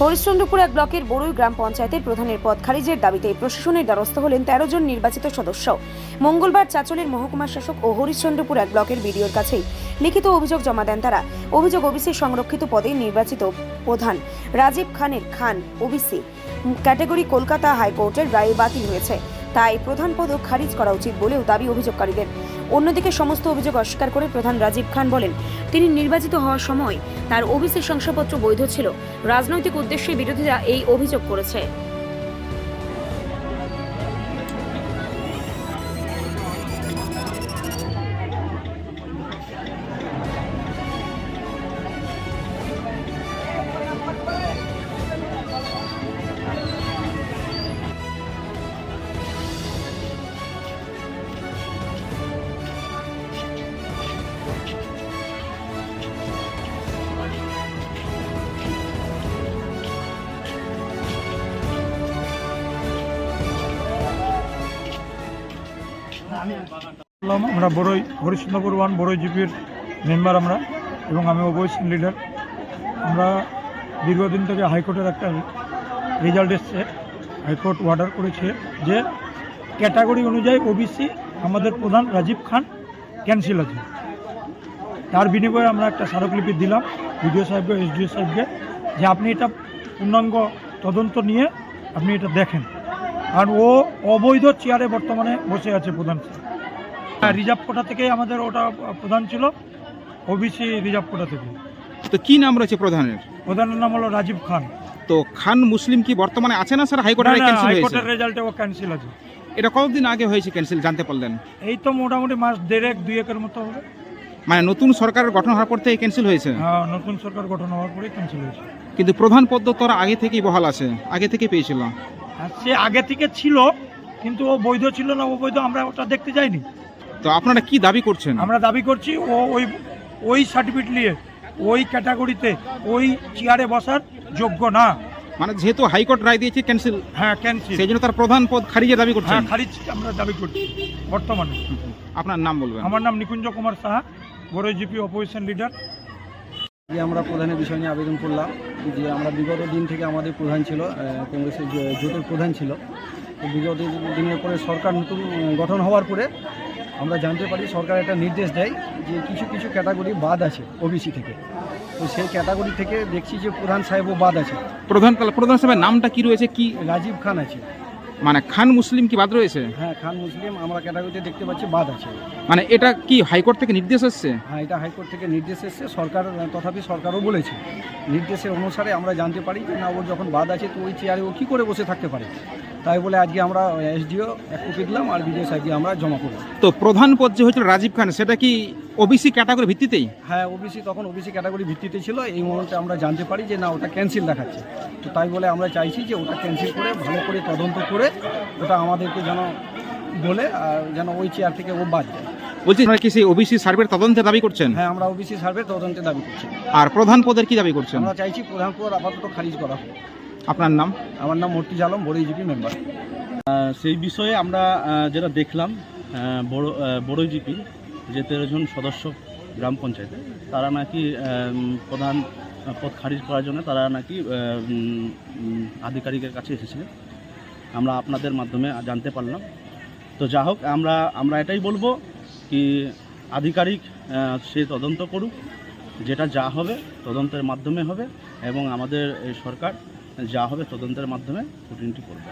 হরিশ্চন্দ্রপুর এক ব্লকের বড়ুই গ্রাম পঞ্চায়েতের প্রধানের পদ খারিজের দাবিতে প্রশাসনের দ্বারস্থ হলেন 13 জন নির্বাচিত সদস্য। মঙ্গলবার চাচলের মহকুমা শাসক ও হরিশ্চন্দ্রপুর এক ব্লকের বিডিওর কাছেই লিখিত অভিযোগ জমা দেন তারা। অভিযোগ, ওবিসি সংরক্ষিত পদে নির্বাচিত প্রধান রাজীব খানের খান ওবিসি ক্যাটাগরি কলকাতা হাইকোর্টের রায়ে বাতিল হয়েছে, তাই প্রধান পদও খারিজ করা উচিত বলেও দাবি অভিযোগকারীদের। অন্যদিকে সমস্ত অভিযোগ অস্বীকার করে প্রধান রাজীব খান বলেন, তিনি নির্বাচিত হওয়ার সময় তার ওবিসি শংসাপত্র বৈধ ছিল। রাজনৈতিক উদ্দেশ্যে বিরোধীরা এই অভিযোগ করেছে। আমরা হরিশ্চন্দ্রপুর 1 বড়ই জিপির মেম্বার আমরা, এবং আমি অপোজিশন লিডার। আমরা দীর্ঘদিন থেকে হাইকোর্টের একটা রেজাল্ট এসছে, হাইকোর্ট অর্ডার করেছে যে ক্যাটাগরি অনুযায়ী ওবিসি আমাদের প্রধান রাজীব খান ক্যান্সেল আছে। তার বিনিময়ে আমরা একটা স্মারকলিপি দিলাম বিডিও সাহেবকে, এসডিও সাহেবকে, যে আপনি এটা পূর্ণাঙ্গ তদন্ত নিয়ে আপনি এটা দেখেন, আর ও অবৈধ চেয়ারে বর্তমানে বসে আছে প্রধান। রিজার্ভ কোটা থেকেই আমাদের ওটা প্রধান ছিল, ওবিসি রিজার্ভ কোটা থেকে। তো কি নাম রয়েছে প্রধানের? প্রধানের নাম হলো রাজীব খান। তো খান মুসলিম কি বর্তমানে আছে না স্যার? হাইকোর্টের রেজাল্টে ও ক্যান্সেল আছে। এটা কতদিন আগে হয়েছে ক্যান্সেল, জানতে পারলেন? এই তো মোটামুটি মাস 1.5-2 মতো হবে। মানে নতুন সরকারের গঠন হওয়ার পর থেকে ক্যান্সেল হয়েছে? হ্যাঁ, নতুন সরকার গঠন হওয়ার পরেই ক্যান্সেল হয়েছে। কিন্তু প্রধান পদ তো তোরা আগে থেকেই বহাল আছে, আগে থেকে পেয়েছিল। সে আগে থেকে ছিল, কিন্তু ও বৈধ ছিল না অবৈধ আমরা ওটা দেখতে যাইনি। তো আপনারা কি দাবি করছেন? আমরা দাবি করছি ও ওই সার্টিফিকেট নিয়ে ওই ক্যাটাগরিতে ওই চেয়ারে বসার যোগ্য না। মানে যেহেতু হাইকোর্ট রায় দিয়েছে ক্যান্সেল, হ্যাঁ ক্যান্সেল, সেই জন্য তার প্রধান পদ খারিজের দাবি করছেন? হ্যাঁ, খারিজ আমরা দাবি করছি বর্তমানে। আপনার নাম বলবেন? আমার নাম নিকুঞ্জ কুমার সাহা, বড়ই জিপি অপোজিশন লিডার। আমরা প্রধানের বিষয় নিয়ে আবেদন করলাম যে আমরা বিগত দিন থেকে আমাদের প্রধান ছিল, কংগ্রেসের জোটের প্রধান ছিল। তো বিগত দিনের পরে সরকার নতুন গঠন হওয়ার পরে আমরা জানতে পারি সরকার একটা নির্দেশ দেয় যে কিছু কিছু ক্যাটাগরি বাদ আছে ওবিসি থেকে। তো সেই ক্যাটাগরি থেকে দেখছি যে প্রধান সাহেবও বাদ আছে। প্রধান সাহেবের নামটা কি রয়েছে? কি রাজীব খান আছে। মানে খান মুসলিম কি বাদ রয়েছে? হ্যাঁ, খান মুসলিম আমরা ক্যাটাগরিতে দেখতে পাচ্ছি বাদ আছে। মানে এটা কি হাইকোর্ট থেকে নির্দেশ এসছে? হ্যাঁ, এটা হাইকোর্ট থেকে নির্দেশ এসছে। সরকার তথাপি সরকারও বলেছে নির্দেশের অনুসারে আমরা জানতে পারি যে না, ওর যখন বাদ আছে তো ওই চেয়ারে ও কী করে বসে থাকতে পারে। তাই বলে আজকে আমরা এসডিও এক কপি দিলাম আর বিডিও সাহেবকে আমরা জমা করলাম। তো প্রধান পদ যে হয়েছিল রাজীব খান, সেটা কি ওবিসি ক্যাটাগরি ভিত্তিতেই? হ্যাঁ, তখন ওবিসি ক্যাটাগরি ভিত্তিতে ছিল। এই মুহূর্তে আমরা জানতে পারি যে না, ওটা ক্যান্সেল দেখাচ্ছে। তো তাই বলে আমরা চাইছি যে ওটা ক্যান্সেল করে ভালো করে তদন্ত করে ওটা আমাদেরকে যেন বলে, আর যেন ওই চেয়ার থেকে ও বাদ যায়। বলছি কি সেই ওবিসি সার্ভের তদন্তের দাবি করছেন? হ্যাঁ, আমরা ওবিসি সার্ভে তদন্তের দাবি করছি। আর প্রধান পদের কি দাবি করছেন? আমরা চাইছি প্রধান পদ আপাতত খারিজ করা হোক। আপনার নাম? আমার নাম মূর্তি আলম, বড়ই জিপি মেম্বার। সেই বিষয়ে আমরা যেটা দেখলাম, বড়ই জিপি যে 13 জন সদস্য গ্রাম পঞ্চায়েতে, তারা নাকি প্রধান পদ খারিজ করার জন্য তারা নাকি আধিকারিকের কাছে এসেছিলেন। আমরা আপনাদের মাধ্যমে জানতে পারলাম। তো যা হোক, আমরা এটাই বলবো কি আধিকারিক সে তদন্ত করুক, যেটা যা হবে তদন্তের মাধ্যমে হবে, এবং আমাদের এই সরকার যা হবে তদন্তের মাধ্যমে রুটিনটি করবে।